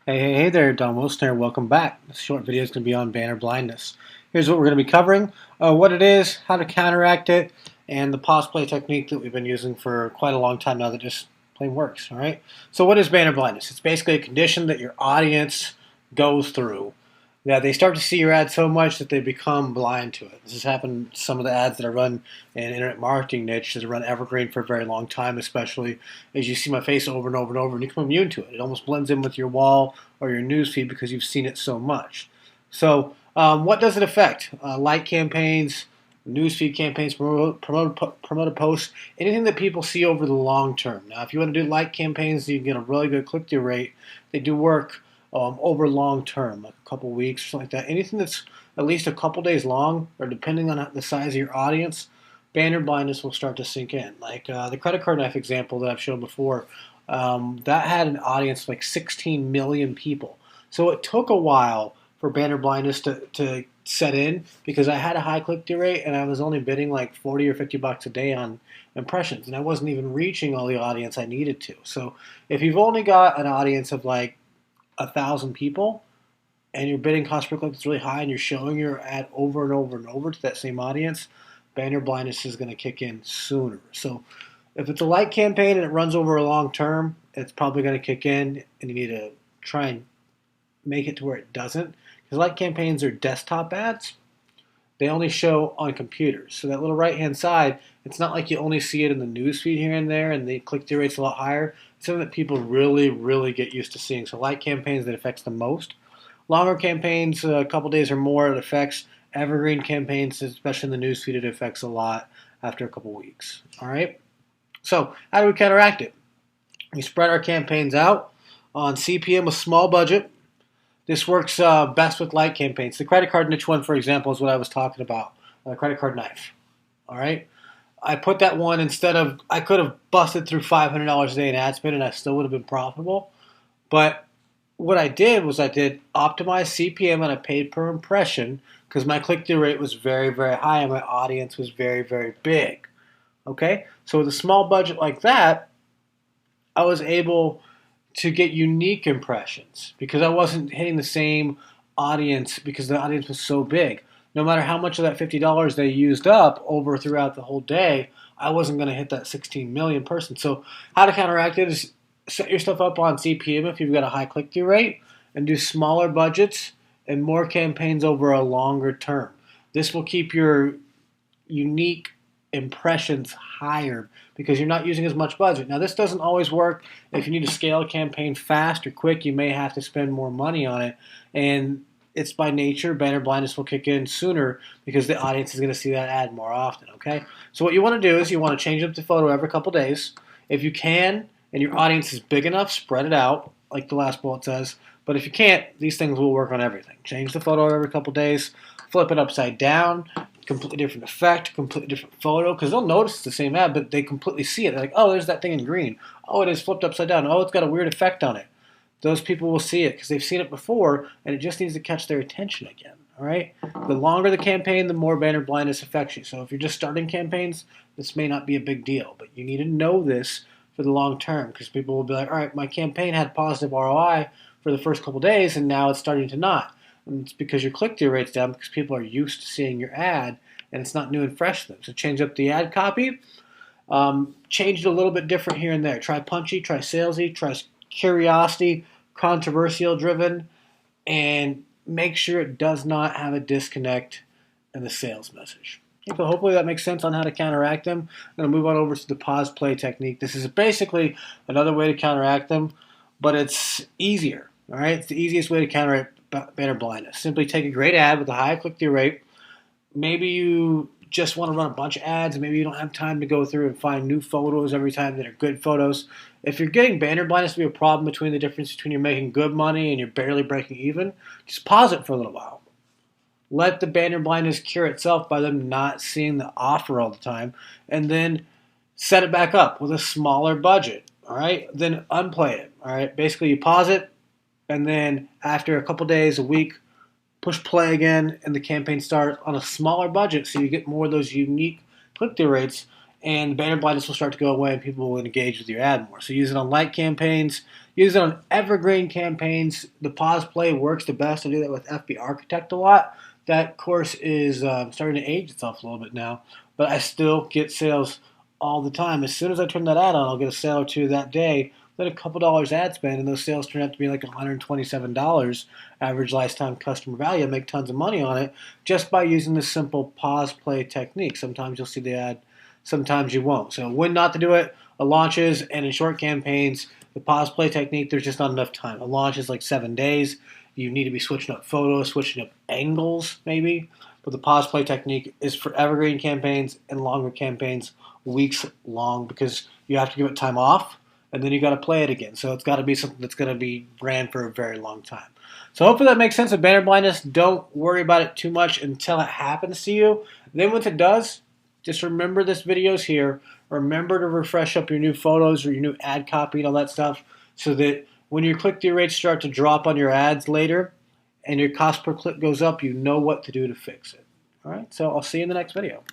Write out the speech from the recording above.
Hey there, Don Wilson here. Welcome back. This short video is going to be on banner blindness. Here's what we're going to be covering, what it is, how to counteract it, and the pause play technique that we've been using for quite a long time now that just plain works, all right? So what is banner blindness? It's basically a condition that your audience goes through. Yeah, they start to see your ad so much that they become blind to it. This has happened to some of the ads that I run in internet marketing niche that run evergreen for a very long time, especially as you see my face over and over and over, and you become immune to it. It almost blends in with your wall or your newsfeed because you've seen it so much. So, what does it affect? Like campaigns, newsfeed campaigns, promoted posts, anything that people see over the long term. Now, if you want to do like campaigns, you can get a really good click-through rate. They do work over long term, like a couple weeks or something like that. Anything that's at least a couple days long, or depending on the size of your audience, banner blindness will start to sink in. Like the credit card knife example that I've shown before, that had an audience of like 16 million people. So it took a while for banner blindness to set in because I had a high click-through rate and I was only bidding like 40 or 50 bucks a day on impressions, and I wasn't even reaching all the audience I needed to. So if you've only got an audience of like 1,000 people and your bidding cost per click is really high and you're showing your ad over and over and over to that same audience, banner blindness is going to kick in sooner. So if it's a like campaign and it runs over a long term, it's probably going to kick in and you need to try and make it to where it doesn't. Because like campaigns are desktop ads, they only show on computers. So that little right-hand side, it's not like you only see it in the news feed here and there and the click-through rate's a lot higher. It's something that people really, really get used to seeing. So like campaigns, that affects the most. Longer campaigns, a couple days or more, it affects. Evergreen campaigns, especially in the news feed, it affects a lot after a couple weeks. All right? So how do we counteract it? We spread our campaigns out on CPM with small budget. This works best with light campaigns. The credit card niche one, for example, is what I was talking about. The credit card knife. All right? I put that one instead of, I could have busted through $500 a day in ad spend and I still would have been profitable. But what I did was I did optimize CPM and I paid per impression because my click-through rate was very, very high and my audience was very, very big. Okay? So with a small budget like that, I was able to get unique impressions because I wasn't hitting the same audience because the audience was so big. No matter how much of that $50 they used up over throughout the whole day, I wasn't going to hit that 16 million person. So how to counteract it is set your stuff up on CPM if you've got a high click-through rate and do smaller budgets and more campaigns over a longer term. This will keep your unique impressions higher because you're not using as much budget. Now, this doesn't always work. If you need to scale a campaign fast or quick, you may have to spend more money on it. And it's by nature, banner blindness will kick in sooner because the audience is going to see that ad more often, okay? So what you want to do is you want to change up the photo every couple days. If you can, and your audience is big enough, spread it out, like the last bullet says. But if you can't, these things will work on everything. Change the photo every couple days, flip it upside down, completely different effect, completely different photo, because they'll notice it's the same ad, but they completely see it. They're like, oh, there's that thing in green. Oh, it is flipped upside down. Oh, it's got a weird effect on it. Those people will see it because they've seen it before, and it just needs to catch their attention again. All right? The longer the campaign, the more banner blindness affects you. So if you're just starting campaigns, this may not be a big deal, but you need to know this for the long term because people will be like, all right, my campaign had positive ROI for the first couple days, and now it's starting to not. And it's because your click-through rate's down because people are used to seeing your ad, and it's not new and fresh to them. So change up the ad copy. Change it a little bit different here and there. Try punchy, try salesy, try curiosity, controversial driven, and make sure it does not have a disconnect in the sales message. Okay, so hopefully that makes sense on how to counteract them. I'm going to move on over to the pause play technique. This is basically another way to counteract them, but it's easier. All right, it's the easiest way to counteract banner blindness. Simply take a great ad with a high click-through rate. Maybe you just want to run a bunch of ads. Maybe you don't have time to go through and find new photos every time that are good photos. If you're getting banner blindness to be a problem between the difference between you're making good money and you're barely breaking even, just pause it for a little while. Let the banner blindness cure itself by them not seeing the offer all the time, and then set it back up with a smaller budget. All right, then unplay it. All right, basically you pause it, and then after a couple days, a week, push play again, and the campaign starts on a smaller budget so you get more of those unique click-through rates, and banner blindness will start to go away and people will engage with your ad more. So use it on light campaigns, Use it on evergreen campaigns. The pause play works the best. I do that with FB Architect a lot. That course is starting to age itself a little bit now, but I still get sales all the time. As soon as I turn that ad on, I'll get a sale or two that day. Then a couple dollars ad spend, and those sales turn out to be like $127 average lifetime customer value. I make tons of money on it just by using this simple pause play technique. Sometimes you'll see the ad, sometimes you won't. So when not to do it, launches and in short campaigns, the pause play technique, there's just not enough time. A launch is like 7 days. You need to be switching up photos, switching up angles maybe. But the pause play technique is for evergreen campaigns and longer campaigns, weeks long, because you have to give it time off and then you got to play it again. So it's got to be something that's going to be ran for a very long time. So hopefully that makes sense with banner blindness. Don't worry about it too much until it happens to you. Then once it does, just remember this video's here. Remember to refresh up your new photos or your new ad copy and all that stuff so that when your click-through rates start to drop on your ads later and your cost per click goes up, you know what to do to fix it. All right, so I'll see you in the next video.